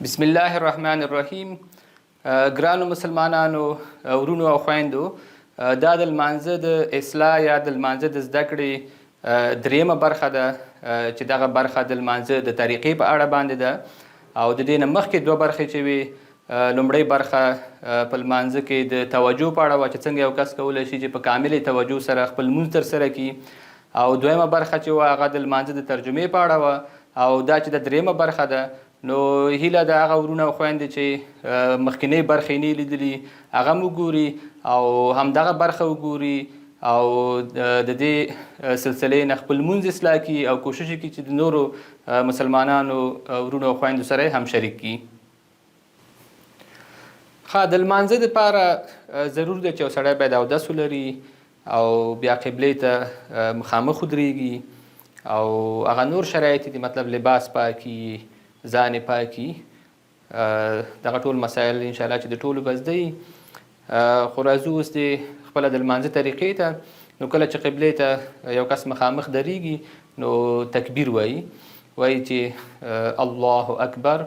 بسم الله الرحمن الرحیم. ګرانو مسلمانانو ورونو او خویندو، دا د لمانځه د اصلاح یا د لمانځه د زده کړې دریمه برخه ده چې دغه برخه د لمانځه د طریقې په اړه باندې ده. او د دې نه مخکې دوه برخې چې وي، لومړۍ برخه په لمانځه کې د توجه په اړه وه چې څنګه یو کس کولی شي چې په کاملې توجه سره خپل لمونځ ترسره کړي، او دویمه برخه چې وه هغه د لمانځه د ترجمې په اړه وه. او دا چې د دریمه برخه ده، نو هیله د هغه ورونه او خویندې چې مخکینۍ برخې نه لیدلي هغه هم وګوري او همدغه برخه وګوري او د دې سلسلې نه خپل لمونځ اصلاح کړي او کوشش وکړي چې د نورو مسلمانانو ورونو او خویندو سره هم شریک کړي. د لمانځه دپاره ضرور دی چې یو سړی باید اودس ولري او بیا قبلې ته مخامخ ودرېږي او هغه نور شرایط دي، مطلب لباس پاکي، ځان پاکي، دغه ټول مسایل انشاءالله چې د ټولو به زده وي. خو راځو اوس د خپله د لمانځه طریقې ته. نو کله چې قبلې ته یو کس مخامخ درېږي نو تکبیر وایي چې الله اکبر.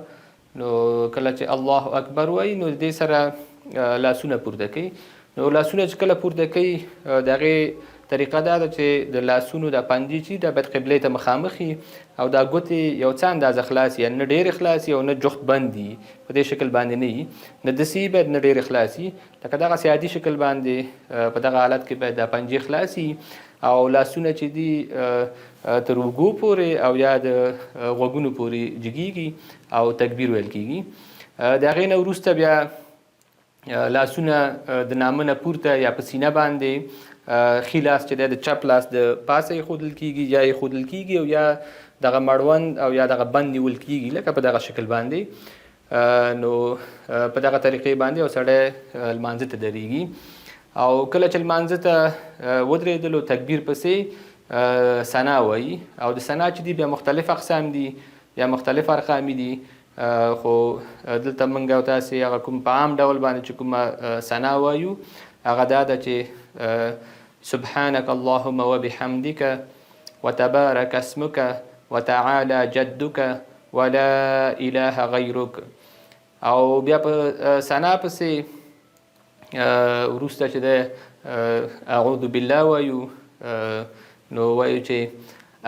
نو کله چې الله اکبر وایي نو د دې سره لاسونه پورته کوي. نو لاسونه چې کله پورته کوي، د هغې طریقه دا ده چې د لاسونو دا پنجې چې دا باید قبلې ته مخامخ وي او دا ګوتې یو څه اندازه خلاص وي، نه ډېرې خلاص وي او نه جفت بند وي، په دې شکل باندې نه وي، نه داسې باید نه ډېرې خلاص وي، لکه دغسې عادي شکل باندې په دغه حالت کې باید دا پنجې خلاص وي او لاسونه چې دي تر اوږو پورې او یا د غوږونو پورې جګېږي او تکبیر ویل کېږي. د هغې نه وروسته بیا لاسونه د نامه نه پورته یا په سینه باندې ښي لاس چې دی د چپ لاس د پاسه ایښودل کېږي یا ایښودل کېږي او یا دغه مړوند او یا دغه بند نیول کېږي لکه په دغه شکل باندې. نو په دغه طریقې باندې یو سړی لمانځه ته درېږي او کله چې لمانځه ته ودرېدلو تکبیر پسې ثنا وایي. او د ثنا چې دي بیا مختلف اقسام دي یا مختلف ارقامې دي، خو دلته موږ او تاسې هغه کوم په عام ډول باندې چې کومه ثنا وایو هغه دا ده چې سبحانك اللهم وبحمدك وتبارك اسمك وتعالى جدك ولا اله غيرك. او بیا په ثنا پسې وروسته چې دی اعوذ بالله وایو. نو وایو چې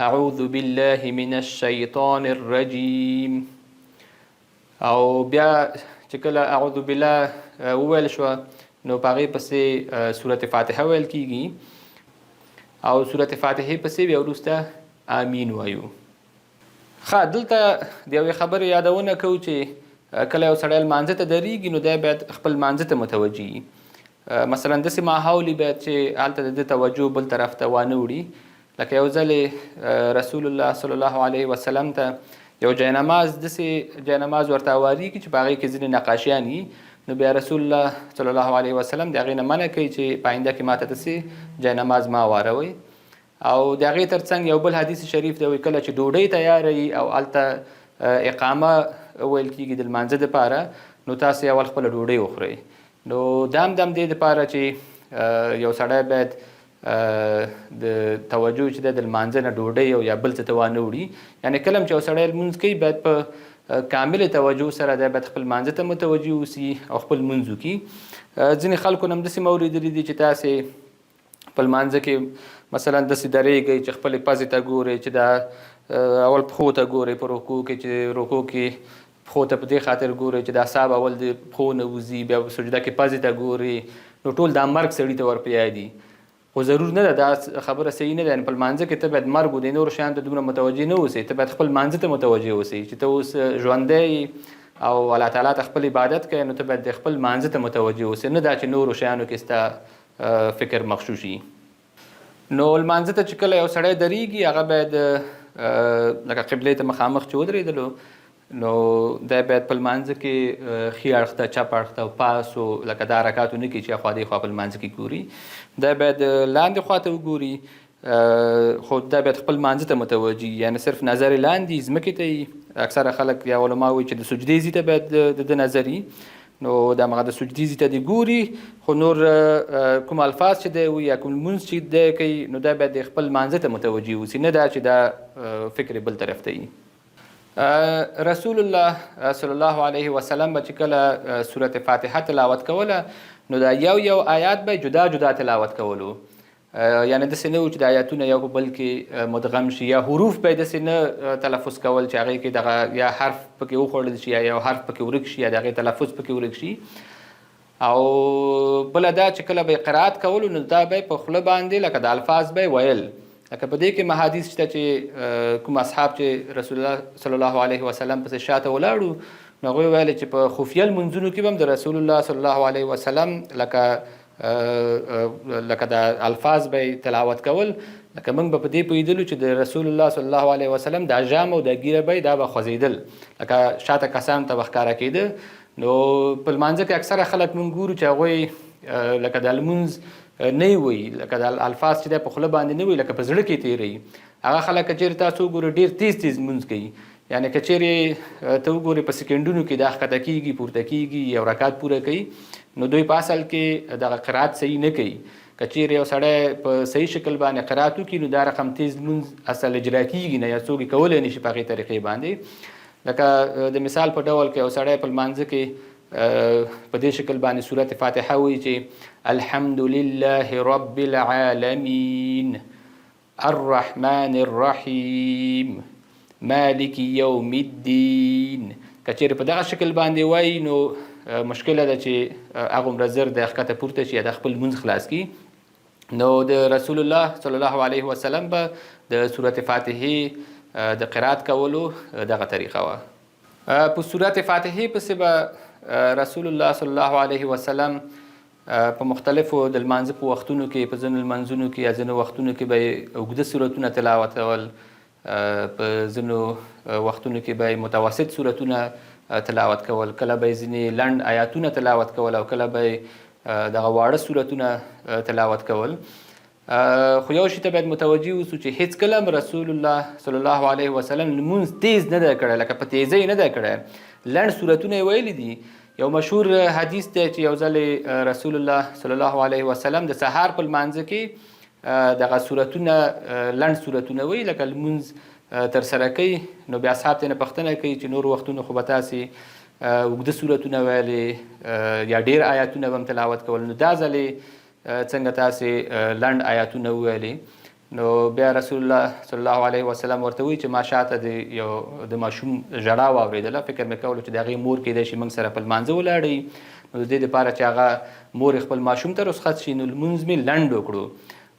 اعوذ بالله من الشیطان الرجیم. او بیا چې کله اعوذ بالله وویل شوه نو په هغې پسې سورت فاتحه ویل کېږي او سورت فاتحې پسې بیا وروسته آمین وایو. دلته د یوې خبرې یادونه کوو چې کله یو سړی لمانځه ته درېږي نو دی باید خپل لمانځه ته متوجه وي. مثلا داسې ماحول باید چې هلته د ده توجه بل طرف ته وانه وړي. لکه یو ځل رسول الله صلی الله علیه وسلم ته یو جاینماز داسې جاینماز ورته هواریږي چې په هغې کې ځینې نقاشیان وي. نو بیا رسول الله صلی الله علیه وسلم د هغې نه منع کوي چې په آینده کې ماته داسې جاینماز مه واروئ. او د هغې تر څنګ یو بل حدیث شریف دی، وایي کله چې ډوډۍ تیاره وي او هلته اقامه ویل کېږي د لمانځه دپاره، نو تاسې اول خپله ډوډۍ وخورئ. نو دا هم دې دپاره چې یو سړی باید د توجه چې دی د لمانځه نه ډوډۍ او یا بل څه ته وانه وړي. یعنې کله هم چې یو سړی لمونځ کوي باید په کامل توجه سره دی باید خپل لمانځه ته متوجه اوسي او خپل لمونځ وکړي. ځینې خلکو نه هم داسې مه اورېدلي دي چې تاسې په لمانځه کې مثلا داسې درېږئ چې خپلې پزې ته ګورئ، چې دا اول پښو ته ګورئ په رکوع کې، چې رکوع کې پښو ته په دې خاطر ګورئ چې دا اعصاب اول د پښو نه وځي، بیا په سجده کې پزې ته ګورئ. نو ټول دا مرګ سړي ته ور په یاد دي، خو ضرور نه ده، دا خبره صحیح نه ده. په لمانځه کې ته باید مرګ و د نورو شیانو ته دومره متوجه نه اوسئ، ته باید خپل لمانځه ته متوجه اوسئ چې ته اوس ژوندی او الله تعالی ته خپل عبادت کوې، نو ته باید د خپل لمانځه ته متوجه اوسئ، نه دا چې نورو شیانو کې ستا فکر مغشوش وي. نو لمانځه ته چې کله یو سړی درېږي هغه باید لکه قبلې ته مخامخ چې ودرېدلو نو دی باید په لمانځه کې ښي اړخ ته چپ اړخ ته پاسو لکه دا حرکات ونه کړي چې خوا دې خوا په لمانځه کې ګوري. دی باید لاندې خوا ته وګوري، خو دی باید خپل لمانځه ته متوجه وي، یعنې صرف نظر یې لاندې ځمکې ته وي. اکثره خلک یا علما وایي چې د سجدې ځي ته باید د ده نظر وي. نو د همغه د سجدې ځي ته دې ګوري، خو نور کوم الفاظ چې دی وي یا کوم لمونځ چې دی کوي نو دی باید د خپل لمانځه ته متوجه اوسي، نه دا چې دا فکر بل طرف ته وي. رسول الله صلی الله علیه وسلم به چې کله سورت فاتحه تلاوت کوله نو دا یو آیات به جدا جدا تلاوت کولو، یعنی داسې نه و چې د آیاتونه یو په بل کې مدغم شي، یا حروف به یې داسې نه تلفظ کول چې هغې کې دغه یا حرف پکې وخوړل شي یا یو حرف پکې ورک شي یا د هغې تلفظ پکې ورک شي. او بله دا چې کله به یې قرات کولو نو دا به یې په خوله باندې لکه د الفاظ به یې ویل، لکه په دې کې محادیث شته چې کوم اصحاب چې رسول الله صلی الله علیه وسلم پسې شاته ولاړو نو هغوی ویل چې په خفیه لمونځونو کې به هم د رسول الله صلی الله علیه وسلم لکه د الفاظ به تلاوت کول، لکه موږ به په دې پوهېدلو چې د رسول الله صلی الله علیه وسلم دا ژام او دا ګیره به دا به خوځېدل، لکه شاته کسانو ته به ښکاره کېده. نو په لمانځه کې اکثره خلک موږ ګورو چې هغوی لکه د لمونځ نه وي، لکه د الفاظ چې دی په خوله باندې نه وي، لکه په زړه کې تېروي. هغه خلک که چېرې تاسو وګورئ ډېر تیز تیز لمونځ کوي، یعنی که چېرې ته وګورئ په سکینډونو کې دا ښکته کېږي پورته کېږي یو رکعت پوره کوي، نو دوی په اصل کې دغه قرات صحیح نه کوي. که چېرې یو سړی په صحیح شکل باندې قرات وکړي نو دا رقم تیز لمونځ اصل اجرا کېږي نه، یا څوک یې کولی نه شي په هغې طریقې باندې. لکه د مثال په ډول که یو سړی په لمانځه کې په دې شکل باندې سورت فاتحه وایي چې الحمد لله رب العالمین الرحمن الرحیم مالک یوم الدین، که چېرې په دغه شکل باندې وایي نو مشکله ده چې هغه عمره زر د ښکته پورته شي یا د خپل لمونځ خلاص کړي. نو د رسول الله صلی الله علیه وسلم به د سورت فاتحې د قرات کولو دغه طریقه وه. په سورت فاتحې پسې به رسول الله صلی الله علیه وسلم په مختلفو د لمانځه په وختونو کې په ځینو لمانځونو کې یا ځینو وختونو کې به یې اوږده سورتونه تلاوتول، په ځینو وختونو کې به یې متوسط سورتونه تلاوت کول، کله به یې ځینې لنډ آیاتونه تلاوت کول او کله به یې دغه واړه سورتونه تلاوت کول. خو یو شي ته باید متوجه اوسو چې هیڅ کله هم رسول الله صلی الله علیه وسلم لمونځ تیز نه دی کړی، لکه په تیزۍ نه دی کړی، لنډ سورتونه یې ویلي دي. یو مشهور حدیث دی چې یو ځل رسول الله صلی الله علیه وسلم د سهار په لمانځه کې دغه سورتونه لنډ سورتونه وایي لکه لمونځ ترسره کوي، نو بیا اصحاب ته یې پوښتنه کوي چې نور وختونو خو به تاسې اوږده سورتونه ویلې یا ډېر آیاتونه به هم تلاوت کول، نو دا ځل څنګه تاسې لنډ آیاتونه وویلې؟ نو بیا رسول الله صلی الله علیه وسلم ورته وایي چې ما شاته د ماشوم ژړا واورېدله، فکر مې کولو چې د هغې مور کیدای شي موږ سره په لمانځه ولاړئ، نو د دې دپاره چې هغه مور خپل ماشوم ته رخصت شي نو لمونځ مې لنډ وکړو.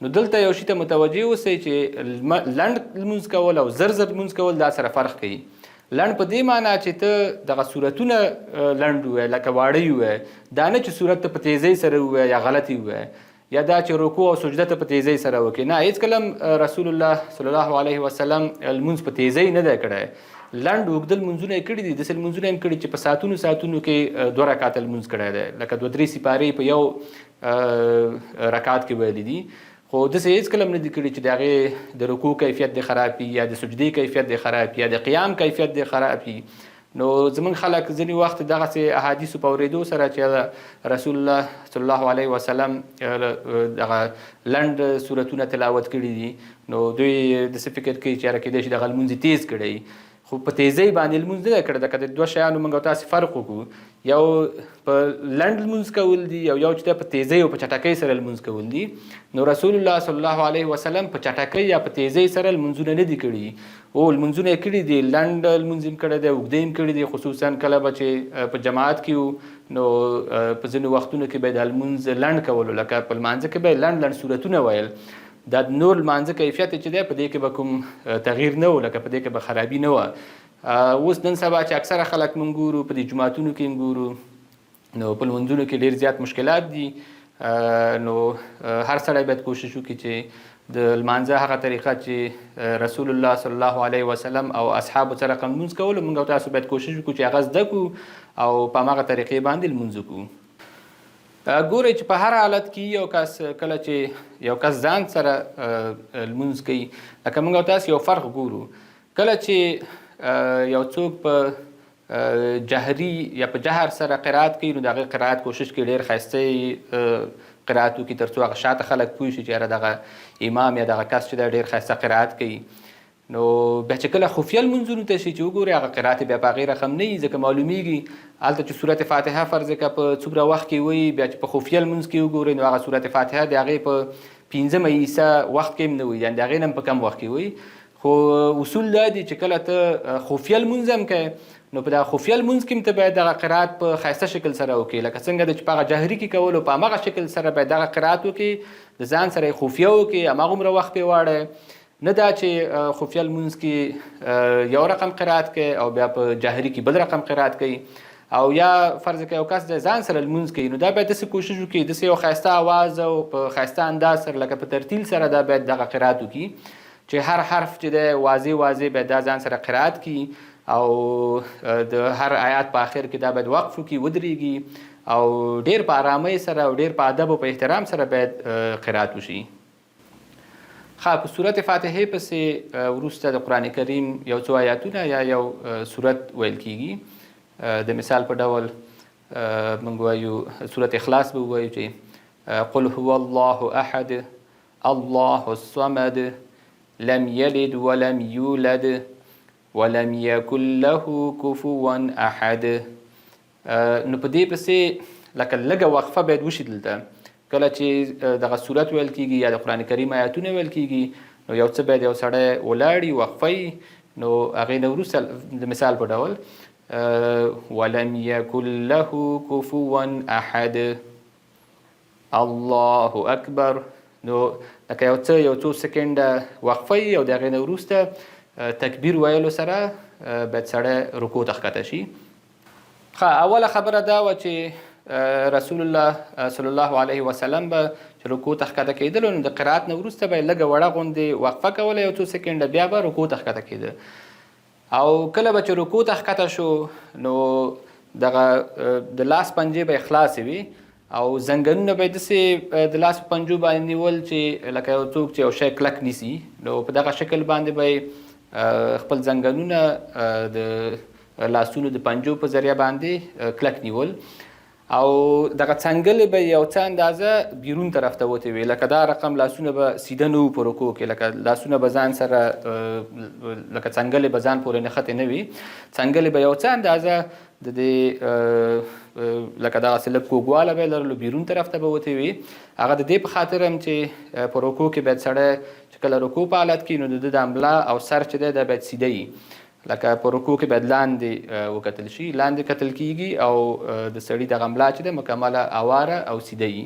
نو دلته یو شي ته متوجه اوسئ چې لنډ لمونځ کول او زر زر لمونځ کول دا سره فرق کوي. لنډ په دې معنا چې ته دغه صورتونه لنډ ووایې لکه واړه یې ووایې، دا نه چې صورت ته په تیزۍ سره ووایې یا غلط یې ووایې، یا دا چې رکوع او سجده ته په تیزۍ سره وکړي، نه، هېڅ کله رسول الله صلی الله علیه وسلم لمونځ په تیزۍ نه دی کړی. لنډ اوږده لمونځونه یې کړي دي، داسې لمونځونه یې هم کړي چې په ساعتونو ساعتونو کې 2 رکعته لمونځ کړی دی، لکه 2-3 سپارې په یو رکعت کې ویلي دي. خو داسې هېڅ کله هم نه دي کړي چې د هغې د رکوع کیفیت دې خراب وي یا د سجدې کیفیت دې خراب وي یا د قیام کیفیت دې خراب وي. نو زمونږ خلک ځینې وخت دغسې احادیثو په اورېدو سره چې رسول الله صلی الله علیه وسلم دغه لنډ صورتونه تلاوت کړي دي نو دوی داسې فکر کوي چې یاره کیدای شي دغه لمونځ تیز کړی، خو په تیزۍ باندې لمونځ نه دی کړی. لکه د 2 شیانو موږ او تاسې فرق وکړو، یو په لنډ لمونځ کول دي او یو چې په تیزۍ او په چټکۍ سره لمونځ کول دي. نو رسول الله صلی الله علیه وسلم په چټکۍ یا په تیزۍ سره لمونځونه نه دي کړي، او لمونځونه یې کړي دي، لنډ لمونځ یې کړی دی، اوږده یې کړي دي، خصوصا کله به چې په جماعت کې وو نو په ځینو وختونو کې به د لمونځ لنډ کولو، لکه په لمانځه کې به یې لنډ صورتونه ویل. دا نور لمانځه کیفیت چې دی په دې کې به کوم تغییر نه و، لکه په دې کې به خرابي نه وه. اوس نن سبا چې اکثره خلک موږ ګورو په دې جوماتونو کې هم ګورو نو په لمونځونو کې ډېر زیات مشکلات دي. نو هر سړی باید کوشش وکړي چې د لمانځه هغه طریقه چې رسول الله صلی الله علیه وسلم او اصحابو سره لمونځ کولو موږ او تاسو باید کوشش وکړو چې هغه زده کړو او په هماغه طریقې باندې لمونځ وکړو. ګورئ چې په هر حالت کې یو کس کله چې یو کس ځان سره لمونځ کوي، لکه موږ او تاسو یو فرق ګورو، کله چې یو څوک په جهري یا په جهر سره قرات کوي نو د هغې قرات کوشش کوي ډېر ښایسته قرات وکړي تر څو هغه شاته خلک پوه شي چې یاره دغه امام یا دغه کس چې دی ډېر ښایسته قرات کوي. نو بیا چې کله خفیه لمونځونو ته شي چې وګورئ هغه قرات بیا په هغې رقم نه وي، ځکه معلومیږي هلته چې صورت فاتحه فرض کړه په څومره وخت کې وایي، بیا چې په خفیه لمونځ کې وګورئ نو هغه صورت فاتحه د هغې په 15 حصه وخت کې هم نه وایي، یعنې د هغې نه هم په کم وخت کې وایي. خو اصول دا دي چې کله ته خفیه لمونځ هم کوې نو په دغه خفیه لمونځ کې هم ته باید دغه قرات په ښایسته شکل سره وکړې، لکه څنګه چې په هغه جهري کې کولو په همغه شکل سره باید دغه قرات وکړې، د ځان سره یې خفیه وکړې، هماغومره وخت پرې واړی، نه دا چې خفیه لمونځ کې یو رقم قرات کوي او بیا په جهري کې بل رقم قرات کوي، او یا فرض کړه یو کس د ځان سره لمونځ کوي نو دا باید داسې کوشش وکړي داسې یو ښایسته آواز او په ښایسته انداز سره لکه په ترتیل سره دا باید دغه قرات وکړي چې هر حرف چې دی واضح واضح باید دا ځان سره قرات کړي، او د هر آیات په آخر کې دا باید وقف وکړي، ودرېږي، او ډېر په آرامۍ سره او ډېر په ادب او په احترام سره باید قرات وشي. په صورت فاتحه پسې وروسته د قرآن کریم یو څو آیاتونه یا یو صورت ویل کیږي. د مثال په ډول موږ وایو صورت اخلاص به ووایو چې قل هو الله احد الله الصمد لم یلد ولم یولد ولم یکن له کفوا احد. نو په دې پسې لکه لږه وقفه باید وشي دلته کله چې دغه صورت ویل کیږي یا د قرآن کریم آیاتونه ویل کیږي نو یو څه باید یو سړی ولاړي وقفه نو هغې نه وروسته د مثال په ډول ولم یکن له کفوا احد الله اکبر، نو لکه یو څو سکنډه وقفه او د هغې نه وروسته تکبیر ویلو سره باید سړی رکوع ته ښکته شي. اوله خبره دا وه چې رسول الله صلی الله علیه وسلم به چې رکوع ته ښکته کېدلو نو د قرات نه وروسته به یې لږه وړه غوندې وقفه کوله یو څو سکنډه، بیا به رکوع ته ښکته کېده، او کله به چې رکوع ته ښکته شو نو دغه د لاس پنجې به یې خلاصې وي او زنګنونه به یې داسې د لاس په پنجو باندې نیول چې لکه یو څوک چې یو شی کلک نیسي، نو په دغه شکل باندې به یې خپل زنګنونه د لاسونو د پنجو په ذریعه باندې کلک نیول، او دغه څنګلې به یو څه اندازه بیرون طرف ته وتې وي، لکه دا رقم لاسونه به سیده نه وو په رکوع کې، لکه لاسونه به ځان سره لکه څنګلې به ځان پورې نښتې نه وي، څنګلې به یو څه اندازه د دې لکه دغسې لږ کوږواله به یې لرلو بیرون طرف ته به وتې وي. هغه د دې په خاطر هم چې په رکوع کې باید سړی چې کله رکوع په حالت کې نو د ده د ملا او سر چې دی دا باید سیده وي، لکه په رکوع کې باید لاندې وکتل شي، لاندې کتل کیږي او د سړي دغه ملا چې ده مکمله اواره او سیده وي.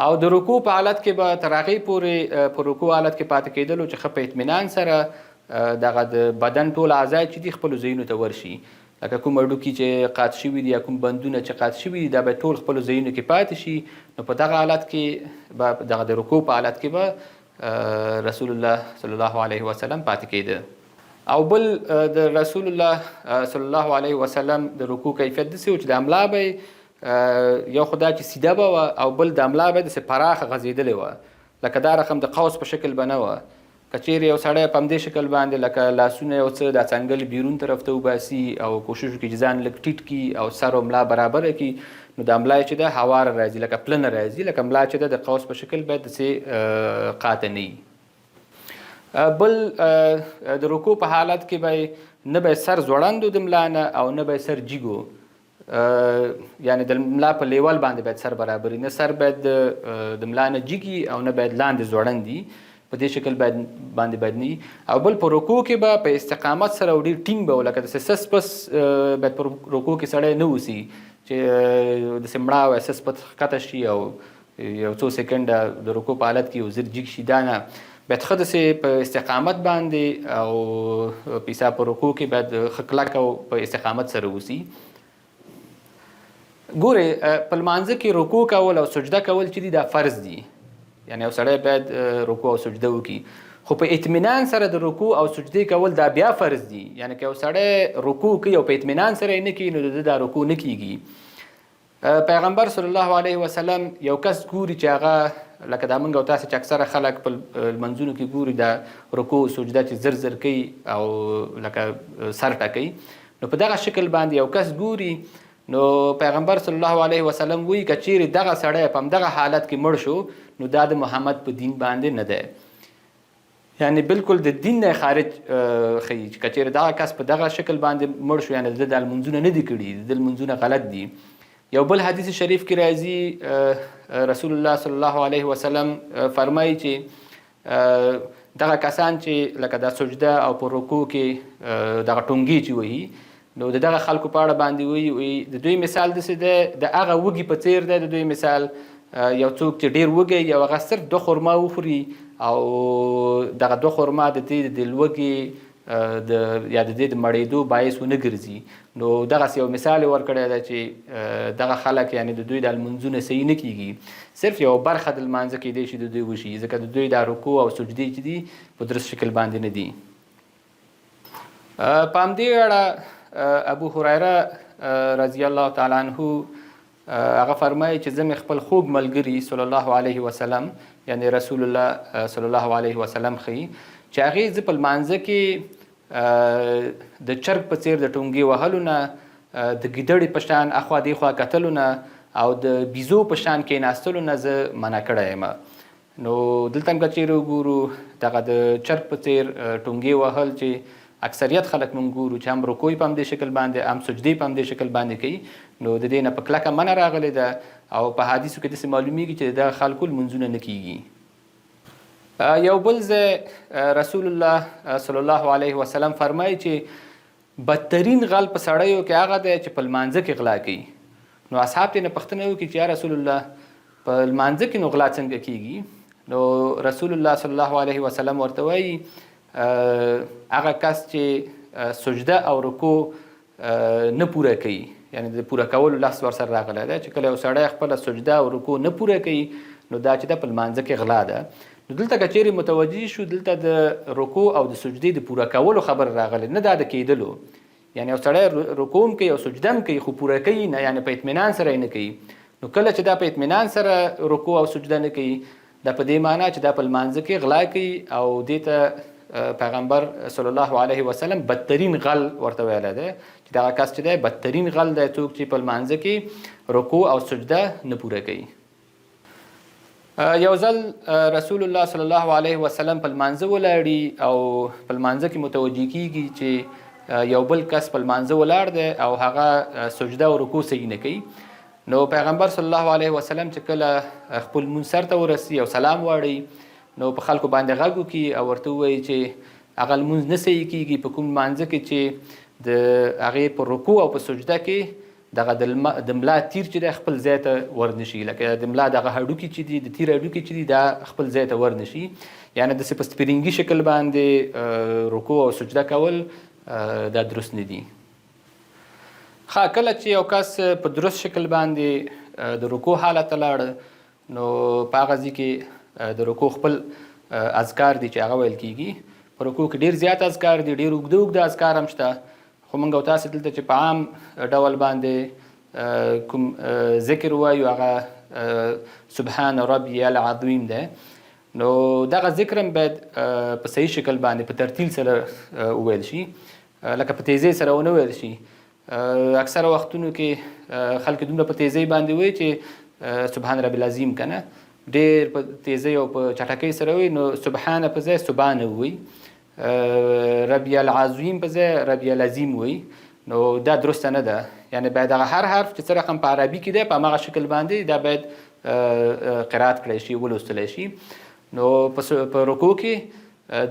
او د رکوع په حالت کې به تر هغې پورې په رکوع حالت کې پاتې کېدلو چې ښه په اطمینان سره دغه د بدن ټول اعضا چې دي خپلو ځایونو ته ورشي، لکه کوم هډوکي چې قات شوي دي یا کوم بندونه چې قات شوي دي دا باید ټول خپلو ځایونو کې پاتې شي. نو په دغه حالت کې به دغه د رکوع په حالت کې به رسول الله صلی الله علیه وسلم پاتې کېده. او بل د رسول الله صلی الله علیه وسلم د رکوع کیفیت داسې و چې د املا به یو خو دا چې سیده به وه او بل د املا به داسې پراخه غځېدلې وه، لکه دا رقم د قوس په شکل به نه وه. که چیرې یو سړی په همدې شکل باندې لکه لاسونه یو څه دا څنګل بیرون طرف ته وباسي او کوشش وکړي چې ځان لږ ټیټ کړي او سر او ملا برابره کړي، نو د ملا چې ده هواره راځي لکه پلنه راځي، لکه ملا چې ده د قوس په شکل باید داسې قاطع نه وي. بل د رکوع په حالت کې به نه به سر ځوړند د ملا نه او نه به سر جیګو، یعنې د ملا په لیول باندې باید سر برابر وي، نه سر باید د ملا نه جیګي او نه باید لاندې ځوړند وي، په دې شکل باندې باید نه وي. او بل په رکوع کې به په استقامت سره او ډېر ټینګ به لکه داسې سس پس باید په رکوع کې سړی نه اوسي چې داسې مړه او سس پس ښکته شي او یو څو سکنډه د رکوع په حالت کې یو زر جیګ شي، دا نه، باید ښه داسې په استقامت باندې او پیسا په رکوع کې باید ښه کلک او په استقامت سره اوسي. ګورئ په لمانځه کې رکوع کول او سجده کول چې دي دا فرض دي، یعنی یو سړی باید رکوع او سجده وکړي، خو په اطمینان سره د رکوع او سجدې کول دا بیا فرض دي، یعنی که یو سړی رکوع کوي او په اطمینان سره یې نه کوي نو د ده دا رکوع نه کیږي. پیغمبر صلی الله علیه وسلم یو کس ګوري چې هغه لکه دا موږ او تاسې چې اکثره خلک په لمنځونو کې ګوري دا رکوع سجده چې زر زر کوي او لکه سر ټکوي، نو په دغه شکل باندې یو کس ګوري، نو پیغمبر صلی الله علیه وسلم وایي که چیرې دغه سړی په همدغه حالت کې مړ شو نو دا د محمد په دین باندې نه دی، یعنی بالکل د دین نه خارج ښیي چې که چېرې دغه کس په دغه شکل باندې مړ شو یعنی د لمونځونه نه دي کړي د لمونځونه غلط دي. یو بل حدیث شریف کې راځي رسول الله صلی الله علیه وسلم فرمایي چې دغه کسان چې لکه د سجده او په رکوع کې دغه ټونګې چې وهي نو د دغه خلکو په اړه باندې وایي د دوی مثال داسې دی د هغه وږي په څیر دی د دوی مثال یو څوک چې ډېر وږی یو هغه صرف 2 خرما وخوري او دغه 2 خرما د دې د لوږې یا د دې د مړېدو باعث ونه ګرځي. نو دغسې یو مثال یې ورکړی دی چې دغه خلک یعنی د دوی د لمونځونه صحیح نه کیږي صرف یو برخه د لمانځه کیدی شي د دوی وشي ځکه د دوی دا رکوع او سجدې چې دي په درست شکل باندې نه دي. په همدې اړه ابو هریره رضی الله تعالی عنه هغه فرمایي چې زه مې خپل خوږ ملګري صلی الله علیه وسلم یعنی رسول الله صلی الله علیه وسلم ښیي چې هغې زه په لمانځه کې د چرګ په څیر د ټونګې وهلو نه د ګیدړې په شان اخوا دېخوا کتلو نه او د بیزو په شان کېناستلو نه زه منع کړی یم. نو دلته هم که چېرې وګورو دغه د چرګ په څیر ټونګې وهل چې اکثریت خلک مونږ ګورو چې هم رکوع په همدې شکل باندې هم سجدې په همدې شکل باندې کوي نو د دې نه په کلکه منع راغلې ده او په حدیثو کې داسې معلومیږي چې د خلکو لمونځونه نه کیږي. یو بل ځای رسول الله صلی الله علیه وسلم فرمایي چې بدترین غل په سړیو کې هغه دی چې په لمانځه کې غلا کوي. نو اصحاب ترې نه پوښتنه وکړي چې یا رسول الله په لمانځه کې نو غلا څنګه کیږي؟ نو رسول الله صلی الله علیه وسلم ورته وایي هغه کس چې سجده او رکوع نه پوره کوي یعنی د پوره کولو لفظ ورسره راغلی دی چې کله یو سړی خپله سجده او رکوع نه پوره کوي نو دا چې ده په لمانځه کې غلا ده. نو دلته که چیرې متوجه شو دلته د رکوع او د سجدې د پوره کولو خبر راغلی نه دا د کیدلو یعنی یو سړی رکوع هم کوي او سجده هم کوي خو پوره کوي نه یعنی په اطمینان سره یې نه کوي. نو کله چې دا په اطمینان سره رکوع او سجده نه کوي دا په دې معنی چې دا په لمانځه کې غلا کوي او دې ته پیغمبر صلی الله علیه وسلم بدترین غل ورته ویلی دی چې دغه کس چې دی بدترین غل دی څوک چې په لمانځه کې رکوع او سجده نه پوره کوي. یو ځل رسول الله صلی الله علیه وسلم په لمانځه ولاړي او په لمانځه کې متوجه کیږي چې یو بل کس په لمانځه ولاړ دی او هغه سجده او رکوع صحیح نه کوي. نو پیغمبر صلی الله علیه وسلم چې کله خپل لمونځ سر ته ورسي او سلام واړي نو په خلکو باندې غږ وکړي او ورته ووایي چې هغه لمونځ نه صحیح کیږي په کوم لمانځه کې چې د هغې په رکوع او په سجده کې دغه د ملا تیر چې دی خپل ځای ته ورنشي لکه د ملا دغه هډوکي چې دي د تیر هډوکي چې دي دا خپل ځای ته ورنشي یعنی داسې په سپرینګي شکل باندې رکوع او سجده کول دا درست نه دي. کله چې یو کس په درست شکل باندې د رکوع حالت ته لاړ نو په هغه ځای کې د رکوع خپل اذکار دي چې هغه ویل کیږي. په رکوع کې ډېر زیات اذکار دي ډېر اوږده اوږده اذکار هم شته خو موږ او تاسې دلته چې په عام ډول باندې کوم ذکر وایو هغه سبحان ربی العظیم دی. نو دغه ذکر هم باید په صحیح شکل باندې په ترتیل سره وویل شي لکه په تیزۍ سره ونه ویل شي. اکثره وختونو کې خلک دومره په تیزۍ باندې وایي چې سبحان ربی العظیم که نه ډېر په تیزۍ او په چټکۍ سره وایي نو سبحانه په ځای سبحانه وایي ربی العظیم په ځای ربی العظیم وایي نو دا درسته نه ده. یعنی باید هغه هر حرف چې څه رقم په عربي کې دی په هماغه شکل باندې دا باید قرات کړی شي ولوستلی شي. نو په رکوع کې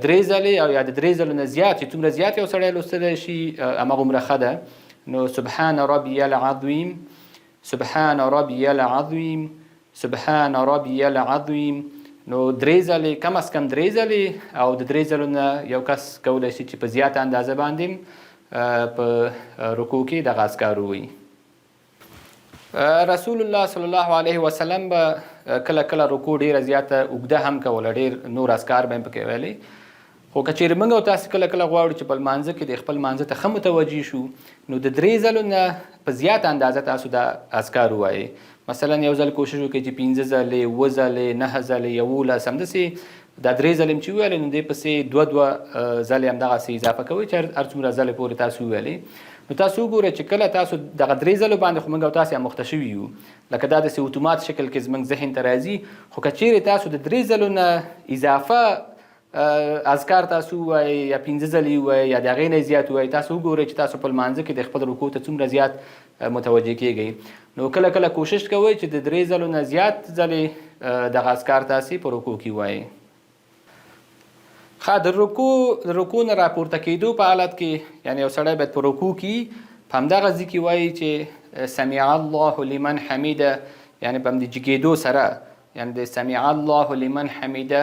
3 ځلې او یا د 3 ځلو نه زیات چې څومره زیات یو سړی لوستلی شي هماغومره ښه ده. نو سبحان ربی العظیم سبحان ربی العظیم سبحان ربی العظیم نو 3 ځلې کم از کم 3 ځلې او د 3 ځلو نه یو کس کولی شي چې په زیاته اندازه باندې په رکوع کې دغه اذکار ووایي. رسول الله صلی الله علیه وسلم به کله کله رکوع ډېره زیاته اوږده هم کوله ډېر نور اذکار به هم پکې ویلې. خو که چېرې موږ او تاسې کله کله غواړو چې په لمانځه کې د خپل لمانځه ته ښه متوجه شو نو د 3 ځلو نه په زیاته اندازه تاسو دا اذکار ووایئ. مثلا یو ځل کوشش وکړئ چې 15 ځلې 7 ځلې 9 ځلې 11 همداسې دا 3 ځلې چې وویلې نو دې پسې 2 ځلې همدغسې اضافه کوئ چې هر څومره ځلې پورې تاسو وویلې. نو تاسو وګورئ چې کله تاسو دغه 3 ځلو باندې خو موږ او تاسې اموخته شوي یو لکه دا داسې اتومات شکل کې زموږ ذهن ته راځي. خو که چیرې تاسو د 3 ځلو نه اضافه اذکار تاسو وایي یا 15 ځلې وایي یا د هغې نه زیات وایي، تاسو وګورئ چې تاسو په لمانځه کې د خپل رکوع ته څومره زیات متوجه کیږئ. نو کله کله کوشش کوئ چې د 3 ځلو نه زیات ځلې دغه اذکار تاسې په رکوع کې وایي. د رکوع نه راپورته کېدو په حالت کې یعنې یو سړی باید په رکوع کې په همدغه ځای کې وایي چې سمع الله لمن حمیده، یعنې په همدې جګېدو سره یعنې د سمع الله لمن حمیده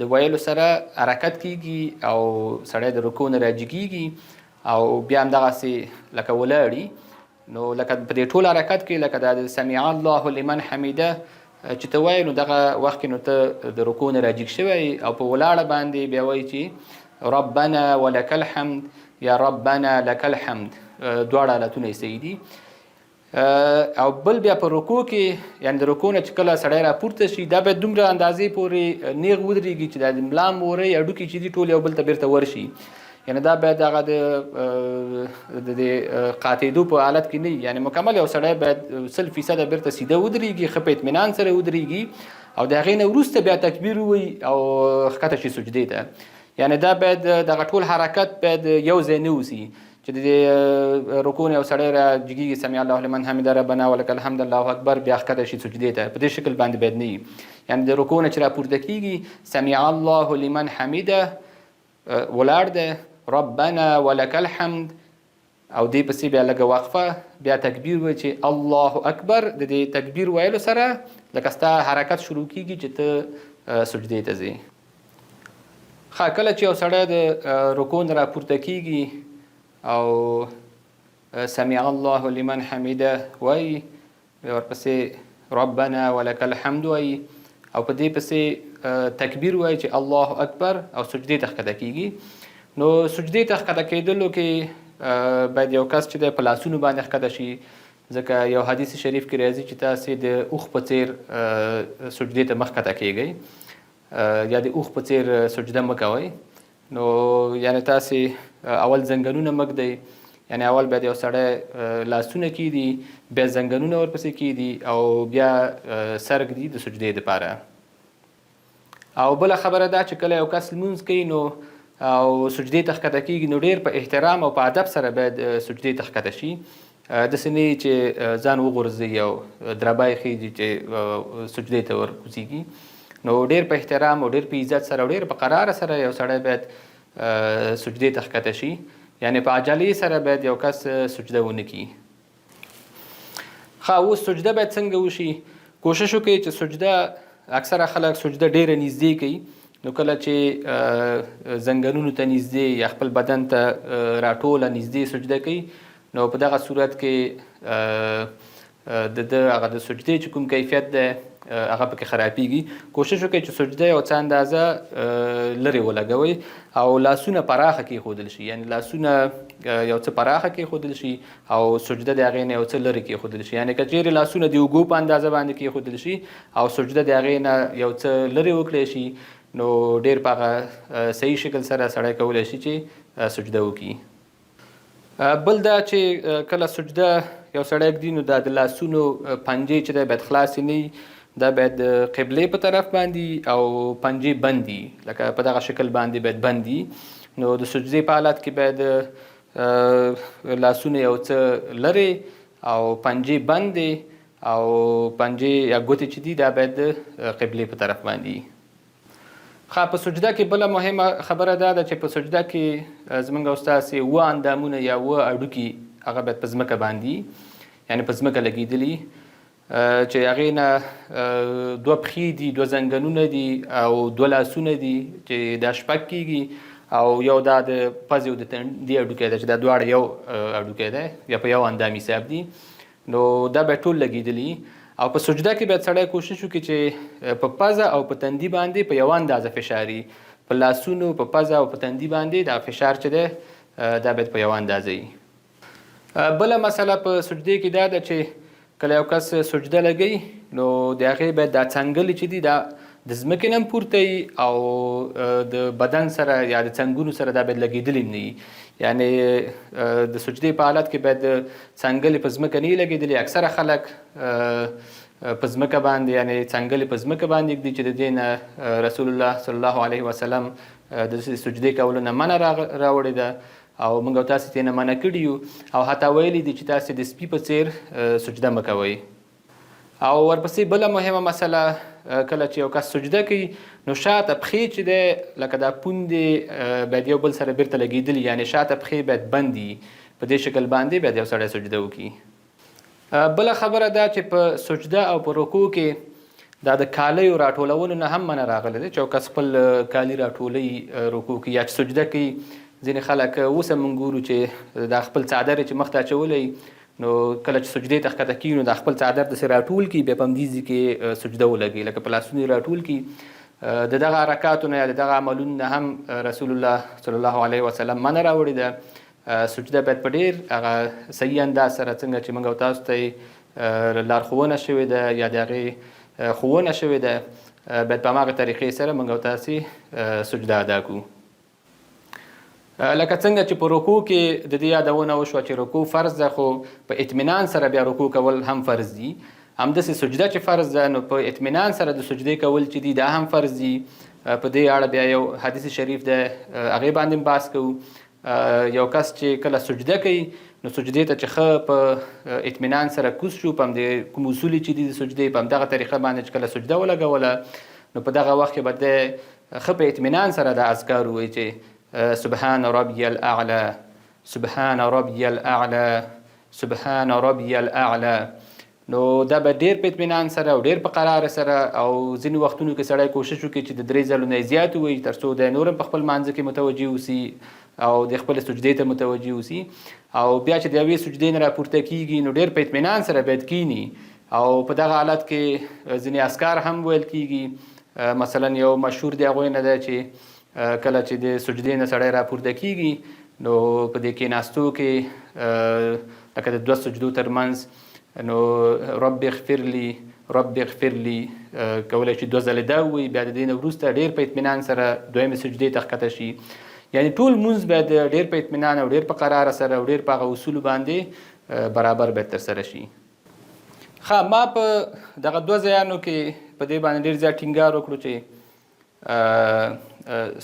د ویلو سره حرکت کیږي او سړی د رکوع نه راجګېږي او بیا همدغسې لکه ولاړي. نو لکه په دې ټول حرکت کې لکه د سمع الله لمن حمیده چې ته وایې نو دغه وخت کې نو ته د رکوع نه راجګ شوی او په ولاړه باندې بیا وایي چې ربنا ولک الحمد یا ربنا لک الحمد، دواړه حالتونه یې صحیح دي. او بل بیا په رکوع کې یعنې د رکوع نه چې کله سړی راپورته شي دا باید دومره اندازې پورې نیغ ودرېږي چې د ملا مورۍ هډوکي چې دي ټول یو بل ته بیرته ورشي. یعنې دا باید هغه د قاطېدو په حالت کې نه وي، یعنې مکمل یو سړی باید 100% بیرته سیده ودرېږي، ښه په اطمینان سره ودرېږي او د هغې نه وروسته بیا تکبیر ووایي او ښکته شي سجدې ته. یعنې دا باید دغه ټول حرکت باید یو ځای نه اوسي چې د رکوع نه یو سړی راجګېږي سمع الله لمن حمیده ربنا ولک الحمد الله اکبر بیا ښکته شي سجدې ته، په دې شکل باندې باید نه وي. یعنې د رکوع نه چې راپورته کېږي سمع الله لمن حمیده ولاړ دی، ربنا ولک الحمد او دې پسې بیا لږه وقفه بیا تکبیر وایي چې الله اکبر. د دې تکبیر ویلو سره لکه ستا حرکت شروع کېږي چې ته سجدې ته ځې. کله چې یو سړی د رکوع نه راپورته کېږي او سمع الله لمن حمیده وایي بیا ورپسې ربنا ولک الحمد وایي او په دې پسې تکبیر وایي چې الله اکبر او سجدې ته ښکته کېږي. نو سجدې ته ښکته کېدلو کې باید یو کس چې دی په لاسونو باندې ښکته شي، ځکه یو حدیث شریف کې راځي چې تاسې د اوښ په څېر سجدې ته مخ ښکته کېږئ یا د اوښ په څېر سجده مه کوئ. نو یعنې تاسې اول زنګنونه مږدئ، یعنې اول باید یو سړی لاسونه کیدي بیا زنګنونه ورپسې کیدي او بیا سر ږدي د سجدې دپاره. او بله خبره دا چې کله یو کس لمونځ کوي نو او سجدې ته ښکته کېږي نو ډېر په احترام او په ادب سره باید سجدې ته ښکته شي، داسې نه چې ځان وغورځوي او دربای خیږي چې سجدې ته ورکوزېږي. نو ډېر په احترام او ډېر په عزت سره او ډېر په قراره سره یو سړی باید سجدې ته ښکته شي، یعنې په عجلې سره باید یو کس سجده ونه کړي. اوس سجده باید څنګه وشي؟ کوشش وکړئ چې سجده اکثره خلک سجده ډېره نږدې کوي. نو کله چې زنګنونو ته نږدې یا خپل بدن ته راټوله نږدې سجده کوي نو په دغه صورت کې د هغه د سجدې چې کوم کیفیت دی هغه پکې خرابېږي. کوشش وکړئ چې سجده یو څه اندازه لرې ولګوئ او لاسونه پراخه کېښودل شي، یعنې لاسونه یو څه پراخه کېښودل شي او سجده د هغې نه یو څه لرې کېښودل شي. یعنې که چیرې لاسونه د اوږو په اندازه باندې کېښودل شي او سجده د هغې نه یو څه لرې وکړی شي نو ډېر په هغه صحیح شکل سره سړی کولی شي چې سجده وکړي. بل دا چې کله سجده یو سړی ږدي نو دا د لاسونو پنجې چې دی باید خلاصې نه وي، دا باید د قبلې په طرف باندې او پنجې بند دي، لکه په دغه شکل باندې باید بند دي. نو د سجدې په حالت کې باید لاسونه یو څه لرې او پنجې بند دي او پنجې یا ګوتې چې دي دا باید د قبلې په طرف باندې. په سجده کې بله مهمه خبره دا ده چې په سجده کې زموږ او ستاسې 7 اندامونه یا 7 هډوکي هغه باید په ځمکه باندې یعنې په ځمکه لګېدلي، چې هغې نه 2 پښې دي، 2 زنګنونه دي او 2 لاسونه دي چې دا 6 کېږي او یو دا د پزې او د تندي هډوکی دی چې دا دواړه یو هډوکی دی یا په یو اندام حساب دي. نو دا باید ټول لګېدلي او په سجده کې باید سړی کوشش وکړي چې په پزه او په تندي باندې په یوه اندازه فشار وي، په لاسونو په پزه او په تندي باندې دا فشار چې دی دا باید په یوه اندازه وي. بله مسله په سجدې کې دا ده چې کله یو کس سجده لګوي نو د هغې باید دا څنګلې چې دي دا د ځمکې نه هم پورته وي او د بدن سره یا د څنګونو سره دا باید لګېدلي نه وي. یعنې د سجدې په حالت کې باید څنګلې په ځمکه نه وي لګېدلي. اکثره خلک په ځمکه باندې یعنې څنګلې په ځمکه باندې ږدي چې د دې نه رسول الله صلی الله علیه وسلم د سجدې کولو نه منع راوړې ده او موږ تاسو ته نه منع کړي یو او حتی ویلي دي چې تاسو د سپي په څیر سجده مه کوئ. او ورپسې بله مهمه مسله کله چې یو کس سجده کوي نو شاته پښې چې دی لکه دا پوندې باید یو بل سره بیرته لګېدلي، یعنې شاته پښې باید بند وي. په دې شکل باندې باید یو سړی سجده وکړي. بله خبره دا چې په سجده او په رکوع کې دا د کالیو راټولولو نه هم منع راغلی دی چې یو کس خپل کالي راټولوي رکوع کې یا چې سجده کوي. ځینې خلک اوس هم موږ ګورو چې دا خپل څادر چې مخ ته اچولی نو کله چې سجدې ته ښکته کېږي نو دا خپل څادر داسې راټول کړي، بیا په همدې ځای کې سجده ولګوي، لکه په لاسونو یې راټول کړي. د دغه حرکاتو نه یا د دغه عملونو نه هم رسول الله صلی الله علیه وسلم منع راوړې ده. سجده باید په ډېر هغه صحیح انداز سره څنګه چې موږ تاسو ته لارښوونه شوې ده یا د هغې ښوونه شوې ده باید په هماغه طریقې سره موږ تاسې سجده ادا کړو. لکه څنګه چې په رکوع کې د دې یادونه وشوه چې رکوع فرض ده خو په اطمینان سره بیا رکوع کول هم فرض دي، همداسې سجده چې فرض ده نو په اطمینان سره د سجدې کول چې دي دا هم فرض دي. په دې اړه بیا یو حدیث شریف ده هغې باندې بحث کوو. یو کس چې کله سجده کوي نو سجدې ته چې ښه په اطمینان سره کوز شو، په همدې کوم اصول چې دي د سجدې په همدغه طریقه باندې چې کله سجده ولګوله نو په دغه وخت کې به د ښه په اطمینان سره د اذکار ووایي چې سبحان ربي الاعلى سبحان ربي الاعلى سبحان ربي الاعلى. نو دا به ډېر په اطمینان سره او ډېر په قرار سره او ځینې وختونو کې سړی کوشش وکړي چې د 3 ځلو نه زیات ووایي تر څو دی نور هم په خپل مانځه کې متوجه اوسي او د خپل سجدې ته متوجه اوسي. او بیا چې د یوې سجدې نه راپورته کېږي نو ډېر په اطمینان سره باید کینی او په دغه حالت کې ځینې اذکار هم ویل کېږي. مثلا یو مشهور دی هغوی نه ده چې کله چې د سجدې نه سړی راپورته کېږي نو په دې کېناستو کې لکه د 2 سجدو ترمنځ نو رب اغفر لي رب اغفر لي کولی چې 2 ځلې دا ووایي، بیا د دې نه وروسته ډېر په اطمینان سره دویمې سجدې ته ښکته شي. یعنې ټول لمونځ باید ډېر په اطمینان او ډېر په قراره سره او ډېر په هغه اصولو باندې برابر باید ترسره شي. ما په دغه 2 ځایانو کې په دې باندې ډېر زیات ټینګار وکړو چې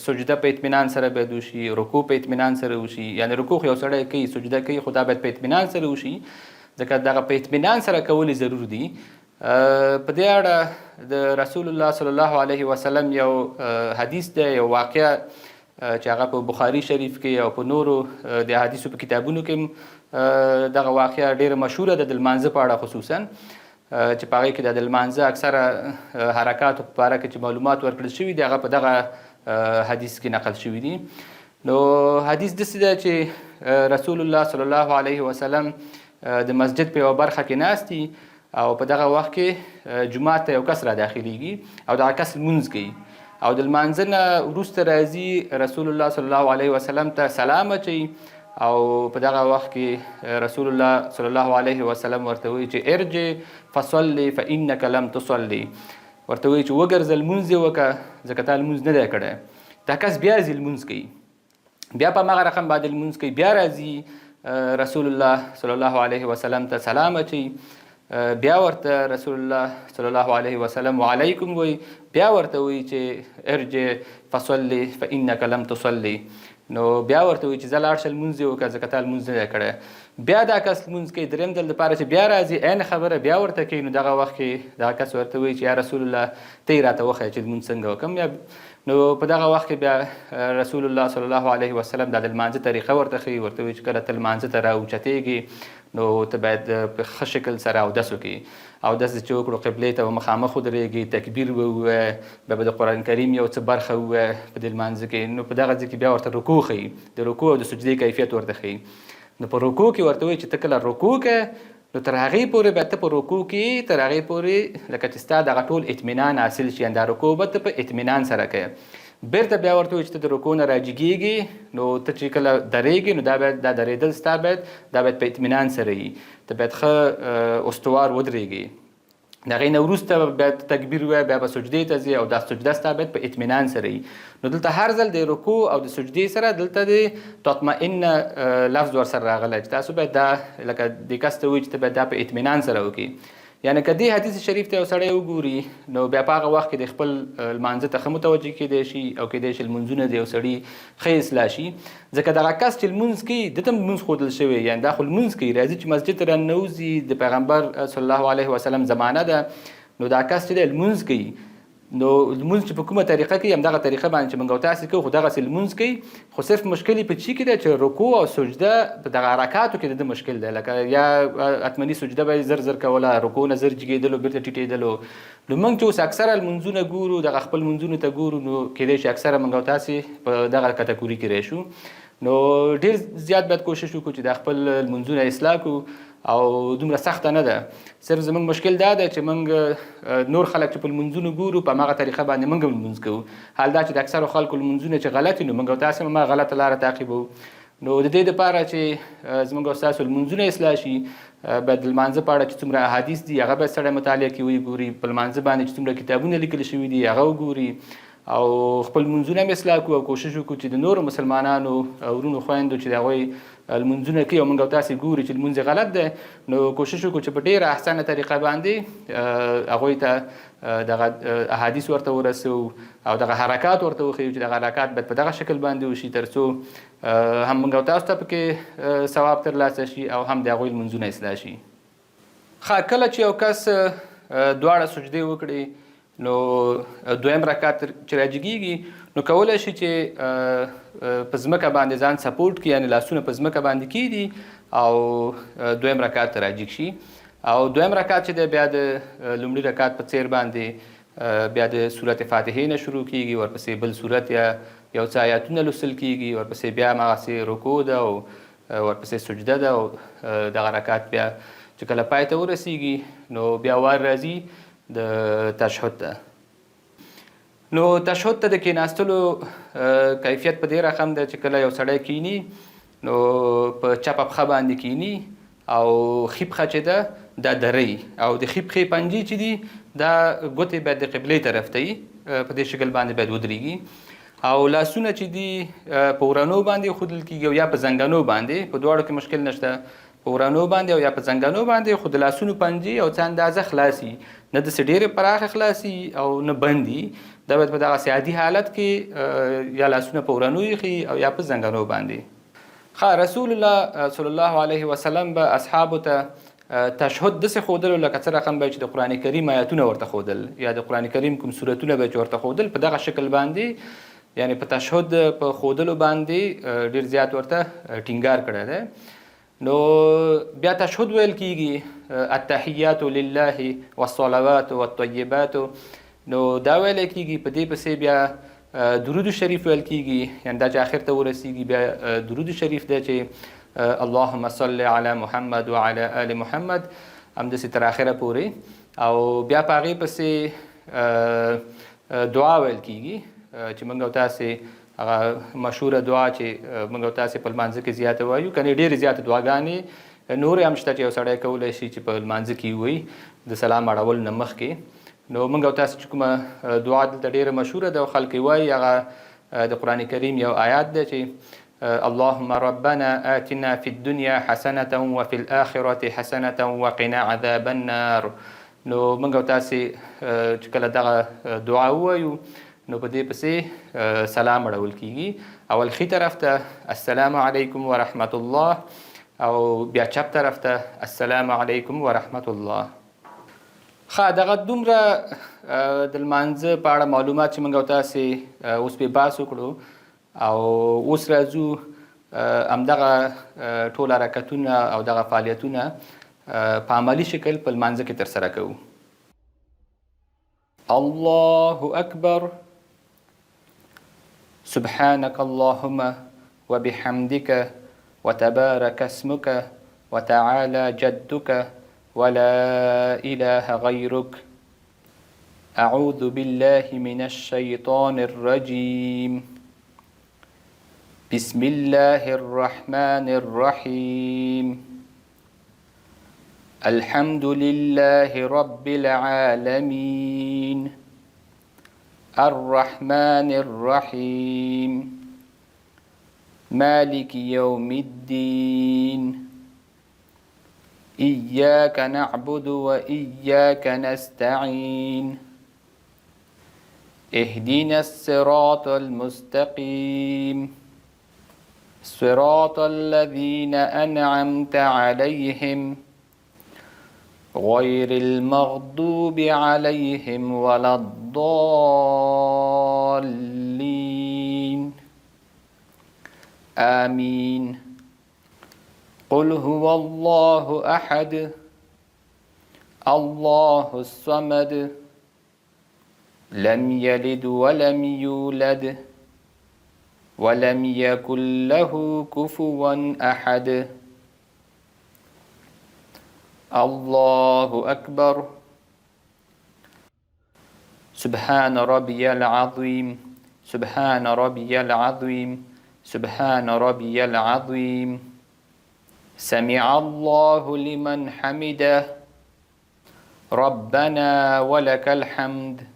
سجده په اطمینان سره باید وشي، رکوع په اطمینان سره وشي. یعنې رکوع یو سړی کوي سجده کوي خو دا باید په اطمینان سره وشي، ځکه دغه په اطمینان سره کول ضرور دي. په دې اړه د رسول الله صلی الله علیه وسلم یو حدیث دی، یو واقعه چې هغه په بخاري شریف کې او په نورو د حدیثو په کتابونو کې دغه واقعه ډېره مشهوره ده د لمانځه په اړه خصوصا چې په هغې کې د لمانځه اکثره حرکاتو په باره کې چې معلومات ورکړل شوي دي هغه په دغه حدیث کې نقل شوي دي. نو حدیث داسې ده چې رسول الله صلی الله علیه وسلم د مسجد په یوه برخه کې ناست دي او په دغه وخت کې جومات ته یو کس را داخلیږي او دغه کس لمونځ کوي او د لمانځه نه وروسته راځي رسول الله صلی الله علیه وسلم ته سلام اچوي او په دغه وخت کې رسول الله صلی الله علیه وسلم ورته وایي چې ارجع فصلی فانک لم تصلی، ورته وایي چې وګرځه لمونځ یې وکړه ځکه تا لمونځ نه دی کړی. دا کس بیا ځي لمونځ کوي، بیا په هماغه رقم باندې لمونځ کوي، بیا راځي رسول الله صلی الله علیه وسلم ته سلام اچوي، بیا ورته رسول الله صلی الله علیه وسلم وعلیکم وایي، بیا ورته وایي چې ارجع فصلی فانک لم تصلی. نو بیا ورته وایي چې ځه لاړ شه لمونځ یې وکړه ځکه تا لمونځ نه دی کړی. بیا دا کس لمونځ کوي، درېیم ځل دپاره چې بیا راځي عین خبره بیا ورته کوي. نو دغه وخت کې دغه کس ورته وایي چې یا رسول الله ته یې راته وښیه چې لمونځ څنګه وکړم. نو په دغه وخت کې بیا رسول الله صلی الله علیه وسلم دا د لمانځه طریقه ورته ښیي، ورته وایي چې کله ته لمانځه ته راوچتېږي نو ته باید په ښه شکل سره اودس وکړي. اودس چې وکړو قبلې ته به مخامخ ودرېږي، تکبیر به ووایه، بیا به د قرآن کریم یو څه برخه ووایه په دې لمانځه کې. نو په دغه ځای کې بیا ورته رکوع ښیي، د رکوع او د سجدې کیفیت ورته ښیي. نو په رکوع کې ورته وایي چې ته کله رکوع کوې نو تر هغې پورې به ته په رکوع کې تر هغې پورې لکه چې ستا دغه ټول اطمینان حاصل شي، دا رکوع به ته په اطمینان سره کوې. بیرته بیا ورته وایي چې ته د رکوع نه راجګېږي نو ته چې کله درېږي نو دا درېدل ستا دا باید په اطمینان سره وي، ته باید ښه استوار ودرېږي. د هغې نه وروسته بیا تکبیر ووایه، بیا به سجدې ته ځې او دا سجده ستا باید په اطمینان سره وي. نو دلته هر ځل د رکوع او د سجدې سره دلته د تطمئن لفظ ورسره راغلی چې تاسو باید دا لکه دې کس ته وایي چې ته باید دا په اطمینان سره وکړي یعنې که دې حدیث شریف ته یو سړی وګوري نو بیا په هغه وخت کې د خپل لمانځه ته ښه متوجه کیدی شي او کیدی شي لمونځونه د یو سړي ښه اصلاح شي. ځکه دغه کس چې لمونځ کوي ده ته لمونځ ښودل شوی، یعنې دا خو لمونځ کوي، راځي چې مسجد ته راننوځي، د پیغمبر صلی الله علیه وسلم زمانه ده، نو دا کس چې دی لمونځ کوي، نو لمونځ چې په کومه طریقه کوي همدغه طریقه باندې چې موږ او تاسې کوو خو دغسې لمونځ کوي، خو صرف مشکل یې په چی کې دی چې رکوع او سجده په دغه حرکاتو کې د مشکل دی، لکه یا اتمني سجده به یې زر زر کوله، رکوع نه زر جګېدلو بیرته ټیټېدلو. نو موږ چې اوس اکثره لمونځونه ګورو، دغه خپل لمونځونو ته ګورو، نو کیدای شي اکثره موږ او تاسې په دغه کټګوري کې راشو. نو ډېر زیات باید کوشش وکړو چې د خپل لمونځونه اصلاح کړو او دومره سخته نه ده. صرف زموږ مشکل دا ده چې موږ نور خلک چې په لمونځونو ګورو په هماغه طریقه باندې موږ هم لمونځ کوو. حال دا چې د اکثرو خلکو لمونځونه چې غلط وي نو موږ او تاسې هم هماغه غلطه لاره تعقیبوو. نو د دې دپاره چې زموږ او ستاسو لمونځونه اصلاح شي باید د لمانځه په اړه چې څومره احادیث دي هغه باید سړی مطالعه کړي وګوري، په لمانځه باندې چې څومره کتابونه لیکل شوي دي هغه وګوري او خپل لمونځونه هم اصلاح کړو او کوشش وکړو چې د نورو مسلمانانو ورونو خویندو چې د هغوی لمونځونه کوي او موږ او تاسې ګوري چې لمونځ غلط دی، نو کوشش وکړو چې په ډېره احسنه طریقه باندې هغوی ته دغه احادیث ورته ورسو او دغه حرکات ورته وښیو چې دغه حرکات باید په دغه شکل باندې وشي تر څو هم موږ او تاسو ته پکې ثواب ترلاسه شي او هم د هغوی لمونځونه اصلاح شي. کله چې یو کس دواړه سجدې وکړي نو دویم رکعت چې راجګېږي نو کولی شي چې په ځمکه باندې ځان سپورټ کړي، یعنې لاسونه په ځمکه باندې کیږدي او دویم رکعت ته راجګ شي. او دویم رکعت چې دی بیا د لومړي رکعت په څیر باندې بیا د سورت فاتحې نه شروع کیږي، ورپسې بل سورت یا یو څه آیاتونه لوستل کیږي، ورپسې بیا هماغسې رکوع ده او ورپسې سجده ده او دغه رکعت بیا چې کله پای ته ورسیږي نو بیا وار راځي د تشهد ته. نو تشهد ته د کېناستلو کیفیت په دې رقم ده چې کله یو سړی کینی نو په چپه پښه باندې کینی او ښي پښه چې ده دا درئ او د ښي پښې پنجې چې دي دا ګوتې باید د قبلې طرف ته وي، په دې شکل باندې باید ودرېږي او لاسونه چې دي په ورانو باندې ایښودل کېږي او یا په زنګنو باندې، په دواړو کې مشکل نشته، په ورانو باندې او یا په زنګنو باندې، خو د لاسونو پنجې او څه اندازه خلاصي، نه داسې ډېرې پراخې خلاصي او نه بندي، دا باید په دغسې عادي حالت کې یا لاسونه په ورانو ایښي او یا په زنګنو باندې. رسول الله صلی الله علیه وسلم به اصحابو ته تشهد داسې ښودلو لکه څه رقم به چې د قرآن کریم آیاتونه ورته ښودل یا د قرآن کریم کوم صورتونه به چې ورته ښودل، په دغه شکل باندې یعنې په تشهد په ښودلو باندې ډېر زیات ورته ټینګار کړی دی. نو بیا تشهد ویل کیږي التحیات لله والصلوات والطیبات، نو دا ویل کیږي، په دې پسې بیا درود شریف ویل کیږي، یعنې دا چې آخر ته ورسیږي بیا درود شریف دی چې اللهم صل علی محمد وعلى آل محمد، همداسې تر آخره پورې، او بیا په هغې پسې دعا ویل کیږي چې موږ او تاسې هغه مشهوره دعا چې موږ او تاسې په لمانځه کې زیاته وایو، کنې ډېرې زیاتې دعاګانې نورې هم شته چې یو سړی کولی شي چې په لمانځه کې ووایي د سلام اړولو نه مخکې. نو موږ او تاسې چې کومه دعا دلته ډېره مشهوره ده او خلک یې وایي، هغه د قرآن کریم یو آیات دی چې اللهم ربنا آتنا في الدنيا حسنة وفي الآخرة حسنة وقنا عذاب النار. نو موږ او تاسې چې کله دغه دعا ووایو نو په دې پسې سلام اړول کیږي، اول ښي طرف ته السلام علیکم ورحمت الله او بیا چپ طرف ته السلام علیکم ورحمت الله. دغه دومره د لمانځه په اړه معلومات چې موږ او تاسې اوس پرې بحث وکړو او اوس راځو همدغه ټول حرکتونه او دغه فعالیتونه په عملي شکل په لمانځه کې ترسره کوو. الله اکبر، سبحانك اللهم وبحمدك وتبارك اسمك وتعالى جدك ولا إله غيرك، أعوذ بالله من الشيطان الرجيم، بسم الله الرحمن الرحيم، الحمد لله رب العالمين، الرحمن الرحيم، مالك يوم الدين، إياك نعبد وإياك نستعين اهدنا الصراط المستقيم صراط الذين أنعمت عليهم غير المغضوب عليهم ولا الضالين آمين. قل هو الله أحد الله الصمد لم يلد ولم يولد ولم يكن له كفوا أحد. الله أكبر. سبحان ربي العظيم سبحان ربي العظيم سبحان ربي العظيم. سمع الله لمن حمده ربنا ولك الحمد.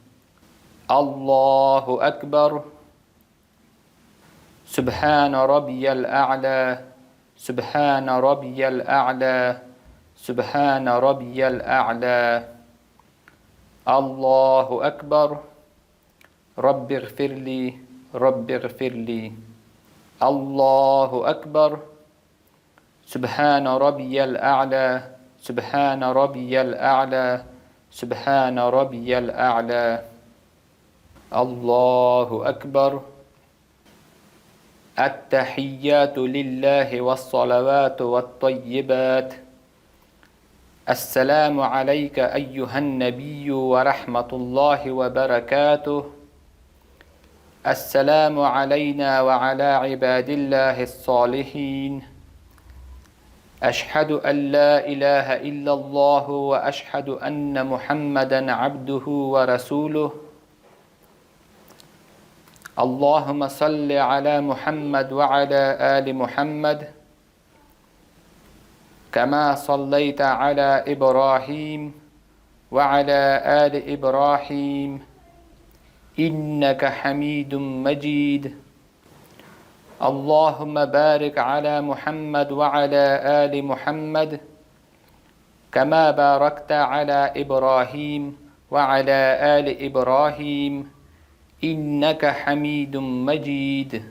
الله أكبر. سبحان ربي الأعلى سبحان ربي الأعلى سبحان ربي الأعلى. الله أكبر. رب اغفر لي رب اغفر لي. الله أكبر. سبحان ربي الأعلى سبحان ربي الأعلى سبحان ربي الأعلى. الله أكبر. التحيات لله والصلوات والطيبات. السلام عليك أيها النبي ورحمة الله وبركاته. السلام علينا وعلى عباد الله الصالحين. أشهد أن لا إله إلا الله وأشهد أن محمدا عبده ورسوله. اللهم صل على محمد وعلى آل محمد كما صليت على إبراهيم وعلى آل إبراهيم إنك حميد مجيد. اللهم بارك على محمد وعلى آل محمد كما باركت على إبراهيم وعلى آل إبراهيم إنك حميد مجيد.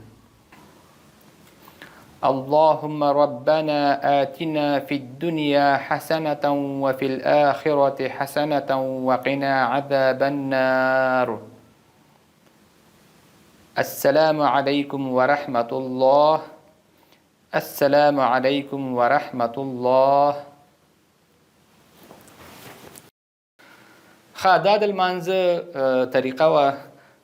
اللهم ربنا آتنا في الدنيا حسنة وفي الآخرة حسنة وقنا عذاب النار. السلام عليكم ورحمة الله. السلام عليكم ورحمة الله. دا د لمانځه طریقه وه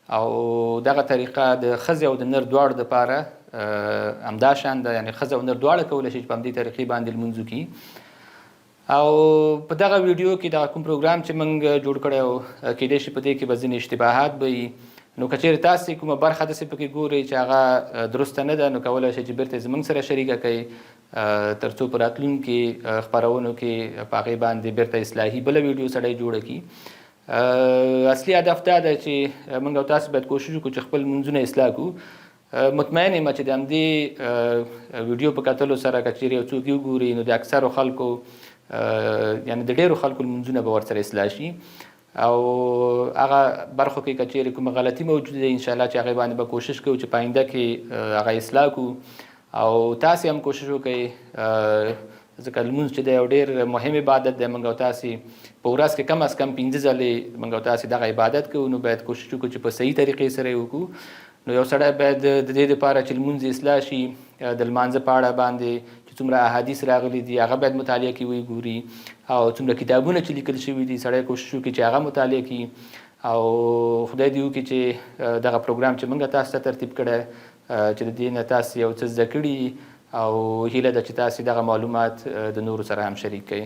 او دغه طریقه د ښځې او د نر دواړو دپاره همدا شان ده، یعنې ښځه او نر دواړه کولی شي چې په همدې طریقې باندې لمونځ وکړي. او په دغه ویډیو کې دغه کوم پروګرام چې موږ جوړ کړی و کیدای شي په دې کې به ځینې اشتباهات به وي. نو که چېرې تاسې کومه برخه داسې پکې ګورئ چې هغه درسته نه ده، نو کولی شئ چې بیرته زموږ سره شریکه کوئ تر څو په راتلونکي خپرونو کې په هغې باندې بیرته اصلاحي بله ویډیو سړی جوړه کړي. اصلي هدف دا ده چې موږ او تاسو باید کوشش وکړو چې خپل لمونځونه اصلاح کړو. مطمئن یم چې د همدې ویډیو په کتلو سره که چېرې یو څوک وګوري نو د اکثرو خلکو یعنې د ډېرو خلکو لمونځونه به ورسره اصلاح شي او هغه برخو کې که چېرې کومه غلطي موجوده ده انشاءالله چې هغې باندې به کوشش کوو چې په آینده کې هغه اصلاح کړو. او تاسې هم کوشش وکړئ ځکه لمونځ چې دی یو ډېر مهم عبادت دی. موږ او تاسې په ورځ کې کم از کم 5 ځلې موږ او تاسې دغه عبادت کوو، نو باید کوشش وکړو چې په صحیح طریقې سره یې وکړو. نو یو سړی باید د دې دپاره چې لمونځ اصلاح شي د لمانځه په اړه باندې چې څومره احادیث راغلي دي هغه باید مطالعه کړي وګوري، او څومره کتابونه چې لیکل شوي دي سړی کوشش وکړي چې هغه مطالعه کړي. او خدای دې وکړي چې دغه پروګرام چې موږ تاسو ته ترتیب کړی چې د دې نه تاسو یو څه زده کړي، او هیله ده چې تاسو دغه معلومات د نورو سره هم شریک کړئ.